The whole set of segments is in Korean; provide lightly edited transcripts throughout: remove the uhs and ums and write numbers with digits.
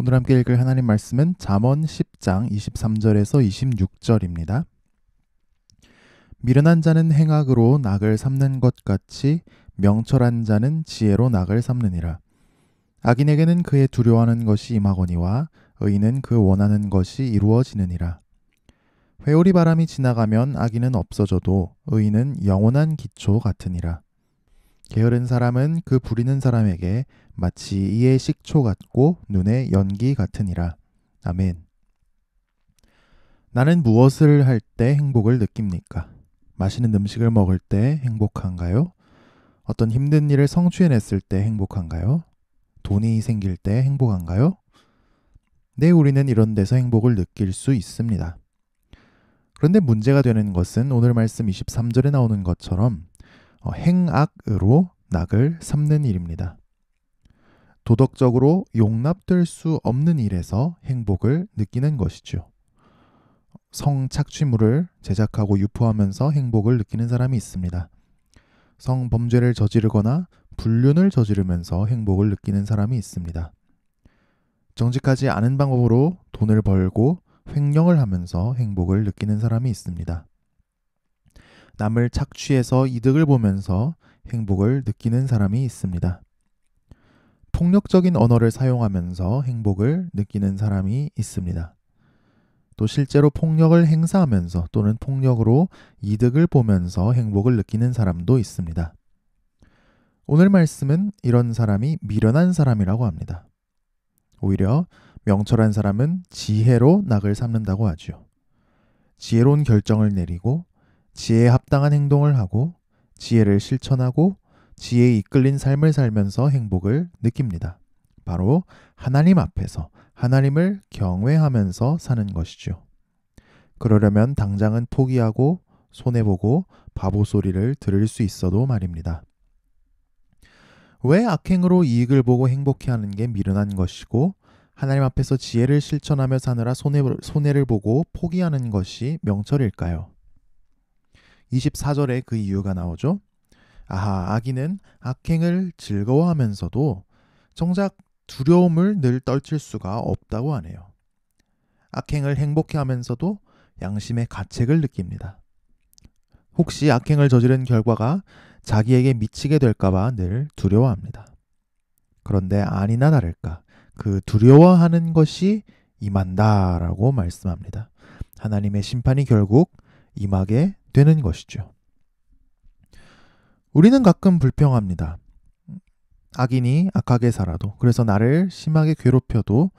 오늘 함께 읽을 하나님 말씀은 잠언 10장 23절에서 26절입니다. 미련한 자는 행악으로 낙을 삼는 것 같이 명철한 자는 지혜로 낙을 삼느니라. 악인에게는 그의 두려워하는 것이 임하거니와 의인은 그 원하는 것이 이루어지느니라. 회오리 바람이 지나가면 악인은 없어져도 의인은 영원한 기초 같으니라. 게으른 사람은 그 부리는 사람에게 마치 이의 식초 같고 눈의 연기 같으니라. 아멘. 나는 무엇을 할 때 행복을 느낍니까? 맛있는 음식을 먹을 때 행복한가요? 어떤 힘든 일을 성취해냈을 때 행복한가요? 돈이 생길 때 행복한가요? 네, 우리는 이런 데서 행복을 느낄 수 있습니다. 그런데 문제가 되는 것은 오늘 말씀 23절에 나오는 것처럼 행악으로 낙을 삼는 일입니다. 도덕적으로 용납될 수 없는 일에서 행복을 느끼는 것이죠. 성착취물을 제작하고 유포하면서 행복을 느끼는 사람이 있습니다. 성범죄를 저지르거나 불륜을 저지르면서 행복을 느끼는 사람이 있습니다. 정직하지 않은 방법으로 돈을 벌고 횡령을 하면서 행복을 느끼는 사람이 있습니다. 남을 착취해서 이득을 보면서 행복을 느끼는 사람이 있습니다. 폭력적인 언어를 사용하면서 행복을 느끼는 사람이 있습니다. 또 실제로 폭력을 행사하면서 또는 폭력으로 이득을 보면서 행복을 느끼는 사람도 있습니다. 오늘 말씀은 이런 사람이 미련한 사람이라고 합니다. 오히려 명철한 사람은 지혜로 낙을 삼는다고 하죠. 지혜로운 결정을 내리고 지혜에 합당한 행동을 하고 지혜를 실천하고 지혜에 이끌린 삶을 살면서 행복을 느낍니다. 바로 하나님 앞에서 하나님을 경외하면서 사는 것이죠. 그러려면 당장은 포기하고 손해보고 바보 소리를 들을 수 있어도 말입니다. 왜 악행으로 이익을 보고 행복해하는 게 미련한 것이고 하나님 앞에서 지혜를 실천하며 사느라 손해를 보고 포기하는 것이 명철일까요? 24절에 그 이유가 나오죠. 악인은 악행을 즐거워하면서도 정작 두려움을 늘 떨칠 수가 없다고 하네요. 악행을 행복해하면서도 양심의 가책을 느낍니다. 혹시 악행을 저지른 결과가 자기에게 미치게 될까봐 늘 두려워합니다. 그런데 아니나 다를까 그 두려워하는 것이 임한다라고 말씀합니다. 하나님의 심판이 결국 임하게 되는 것이죠. 우리는 가끔 불평합니다. 악인이 악하게 살아도 그래서 나를 심하게 괴롭혀도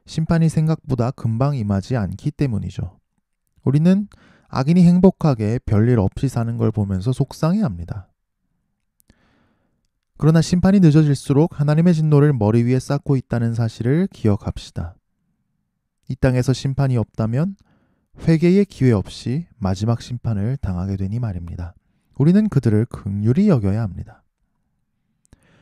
심판이 생각보다 금방 임하지 않기 때문이죠. 우리는 악인이 행복하게 별일 없이 사는 걸 보면서 속상해합니다. 그러나 심판이 늦어질수록 하나님의 진노를 머리 위에 쌓고 있다는 사실을 기억합시다. 이 땅에서 심판이 없다면 회개의 기회 없이 마지막 심판을 당하게 되니 말입니다. 우리는 그들을 긍휼히 여겨야 합니다.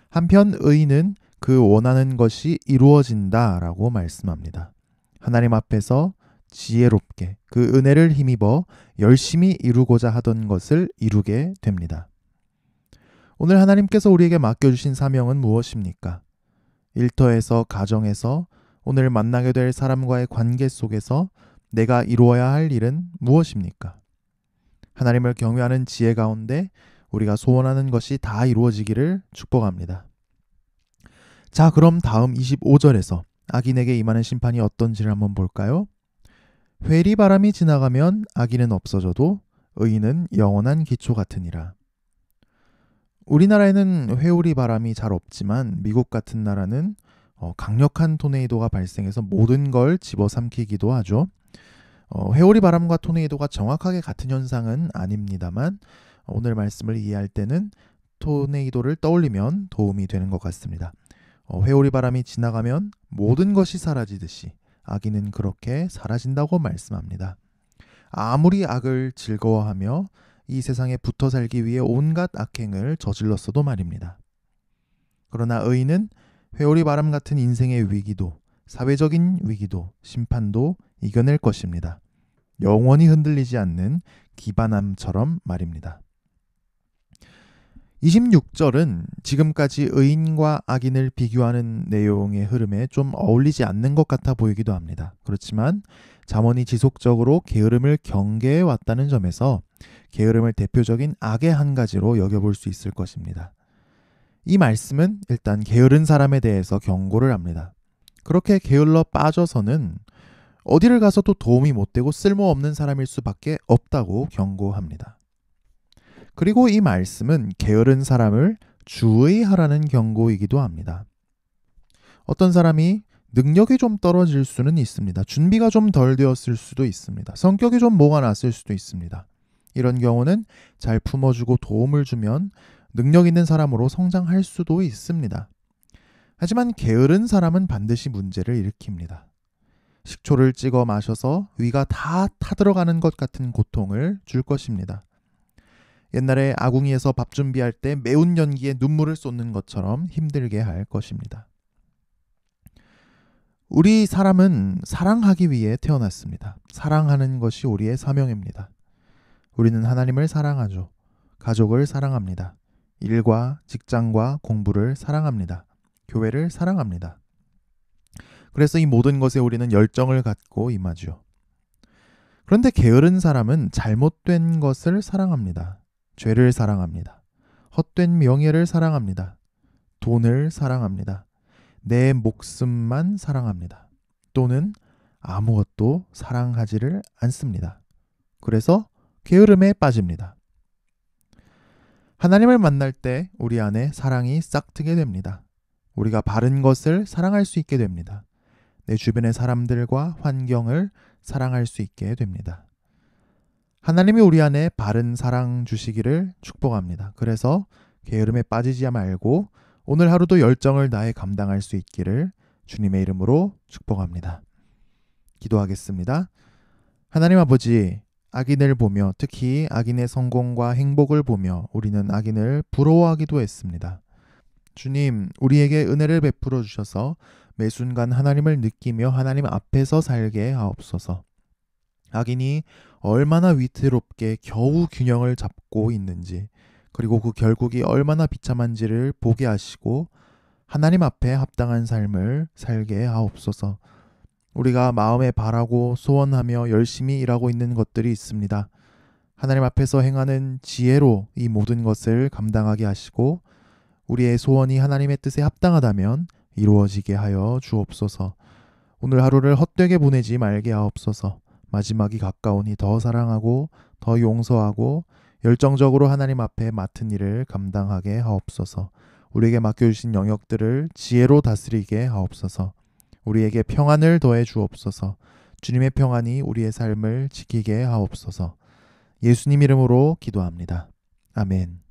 한편 의인은 그 원하는 것이 이루어진다라고 말씀합니다. 하나님 앞에서 지혜롭게 그 은혜를 힘입어 열심히 이루고자 하던 것을 이루게 됩니다. 오늘 하나님께서 우리에게 맡겨주신 사명은 무엇입니까? 일터에서, 가정에서, 오늘 만나게 될 사람과의 관계 속에서 내가 이루어야 할 일은 무엇입니까? 하나님을 경외하는 지혜 가운데 우리가 소원하는 것이 다 이루어지기를 축복합니다. 자, 그럼 다음 25절에서 악인에게 임하는 심판이 어떤지를 한번 볼까요? 회리 바람이 지나가면 악인은 없어져도 의인은 영원한 기초 같으니라. 우리나라에는 회오리 바람이 잘 없지만 미국 같은 나라는 강력한 토네이도가 발생해서 모든 걸 집어삼키기도 하죠. 회오리 바람과 토네이도가 정확하게 같은 현상은 아닙니다만 오늘 말씀을 이해할 때는 토네이도를 떠올리면 도움이 되는 것 같습니다. 회오리 바람이 지나가면 모든 것이 사라지듯이 악인은 그렇게 사라진다고 말씀합니다. 아무리 악을 즐거워하며 이 세상에 붙어 살기 위해 온갖 악행을 저질렀어도 말입니다. 그러나 의인은 회오리 바람 같은 인생의 위기도, 사회적인 위기도, 심판도 이겨낼 것입니다. 영원히 흔들리지 않는 기반함처럼 말입니다. 26절은 지금까지 의인과 악인을 비교하는 내용의 흐름에 좀 어울리지 않는 것 같아 보이기도 합니다. 그렇지만 잠언이 지속적으로 게으름을 경계해 왔다는 점에서 게으름을 대표적인 악의 한 가지로 여겨볼 수 있을 것입니다. 이 말씀은 일단 게으른 사람에 대해서 경고를 합니다. 그렇게 게을러 빠져서는 어디를 가서도 도움이 못 되고 쓸모없는 사람일 수밖에 없다고 경고합니다. 그리고 이 말씀은 게으른 사람을 주의하라는 경고이기도 합니다. 어떤 사람이 능력이 좀 떨어질 수는 있습니다. 준비가 좀 덜 되었을 수도 있습니다. 성격이 좀 모가 났을 수도 있습니다. 이런 경우는 잘 품어주고 도움을 주면 능력 있는 사람으로 성장할 수도 있습니다. 하지만 게으른 사람은 반드시 문제를 일으킵니다. 식초를 찍어 마셔서 위가 다 타들어가는 것 같은 고통을 줄 것입니다. 옛날에 아궁이에서 밥 준비할 때 매운 연기에 눈물을 쏟는 것처럼 힘들게 할 것입니다. 우리 사람은 사랑하기 위해 태어났습니다. 사랑하는 것이 우리의 사명입니다. 우리는 하나님을 사랑하죠. 가족을 사랑합니다. 일과 직장과 공부를 사랑합니다. 교회를 사랑합니다. 그래서 이 모든 것에 우리는 열정을 갖고 임하죠. 그런데 게으른 사람은 잘못된 것을 사랑합니다. 죄를 사랑합니다. 헛된 명예를 사랑합니다. 돈을 사랑합니다. 내 목숨만 사랑합니다. 또는 아무것도 사랑하지를 않습니다. 그래서 게으름에 빠집니다. 하나님을 만날 때 우리 안에 사랑이 싹트게 됩니다. 우리가 바른 것을 사랑할 수 있게 됩니다. 내 주변의 사람들과 환경을 사랑할 수 있게 됩니다. 하나님이 우리 안에 바른 사랑 주시기를 축복합니다. 그래서 게으름에 빠지지 말고 오늘 하루도 열정을 다해 감당할 수 있기를 주님의 이름으로 축복합니다. 기도하겠습니다. 하나님 아버지, 악인을 보며 특히 악인의 성공과 행복을 보며 우리는 악인을 부러워하기도 했습니다. 주님, 우리에게 은혜를 베풀어 주셔서 매 순간 하나님을 느끼며 하나님 앞에서 살게 하옵소서. 악인이 얼마나 위태롭게 겨우 균형을 잡고 있는지, 그리고 그 결국이 얼마나 비참한지를 보게 하시고 하나님 앞에 합당한 삶을 살게 하옵소서. 우리가 마음에 바라고 소원하며 열심히 일하고 있는 것들이 있습니다. 하나님 앞에서 행하는 지혜로 이 모든 것을 감당하게 하시고 우리의 소원이 하나님의 뜻에 합당하다면 이루어지게 하여 주옵소서. 오늘 하루를 헛되게 보내지 말게 하옵소서. 마지막이 가까우니 더 사랑하고 더 용서하고 열정적으로 하나님 앞에 맡은 일을 감당하게 하옵소서. 우리에게 맡겨주신 영역들을 지혜로 다스리게 하옵소서. 우리에게 평안을 더해 주옵소서. 주님의 평안이 우리의 삶을 지키게 하옵소서. 예수님 이름으로 기도합니다. 아멘.